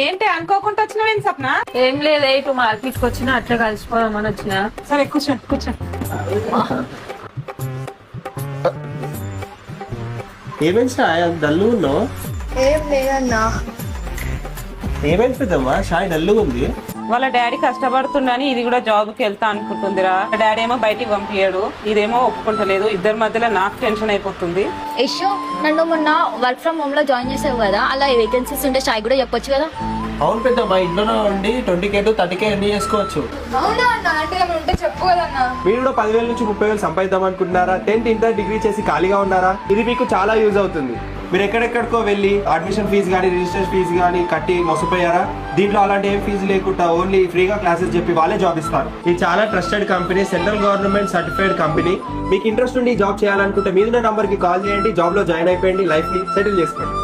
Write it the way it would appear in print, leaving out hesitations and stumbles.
ఏంటి అనుకోకుండా వచ్చినవేంటి సప్న? ఏం లేదు, ఇటు మార్కెట్ కి వచ్చిన అట్లా కలిసిపోదామని వచ్చిన. సరే కూర్చో కూర్చో. ఏమైంది సాయి డల్లు ఉన్నావు? ఏం లేదన్నా. ఏమైంది పెద్దమ్మా షాయి డల్లు ఉంది? వాళ్ళ డాడీ కష్టపడుతుండని ఇది కూడా జాబ్ కి వెళ్తా అనుకుంటుందిరా. డాడీ ఏమో బయటికి పంపించాడు, ఇదేమో ఒప్పుకుంటలేదు. ఇద్దరి మధ్యలో నాకు టెన్షన్ అయిపోతుంది. యశో, నన్ను మొన్న వర్క్ ఫ్రమ్ హోమ్ లో జాయిన్ చేసావు కదా, అలా వేకెన్సీస్ ఉంటే షాయి కూడా చెప్పొచ్చు కదా. అవును పెద్దమ్మా, ఇంట్లోనే ఉండి 20K to 30K ఎన్ని చేసుకోవచ్చు. అవునా అన్న, అంటే ఏమైనా ఉంటే చెప్పు కదన్నా. మీరు కూడా 10,000 నుంచి 30,000 సంపాదిద్దాం అనుకుంటున్నారా? 10th ఇంటర్ డిగ్రీ చేసి ఖాళీగా ఉన్నారా? ఇది మీకు చాలా యూజ్ అవుతుంది. మీరు ఎక్కడెక్కడికో వెళ్ళి అడ్మిషన్ ఫీజు కానీ రిజిస్ట్రేషన్ ఫీజు కానీ కట్టి మోసపోయారా? దీంట్లో అలాంటి ఏం ఫీజు లేకుండా ఓన్లీ ఫ్రీగా క్లాసెస్ చెప్పి వాళ్ళే జాబ్ ఇస్తారు. ఇది చాలా trusted company, central government certified company. మీకు ఇంట్రెస్ట్ ఉండి జాబ్ చేయాలనుకుంటే మీద నంబర్ కి కాల్ చేయండి, జాబ్ లో జాయిన్ అయిపోయింది, లైఫ్ ని సెటిల్ చేసుకోండి.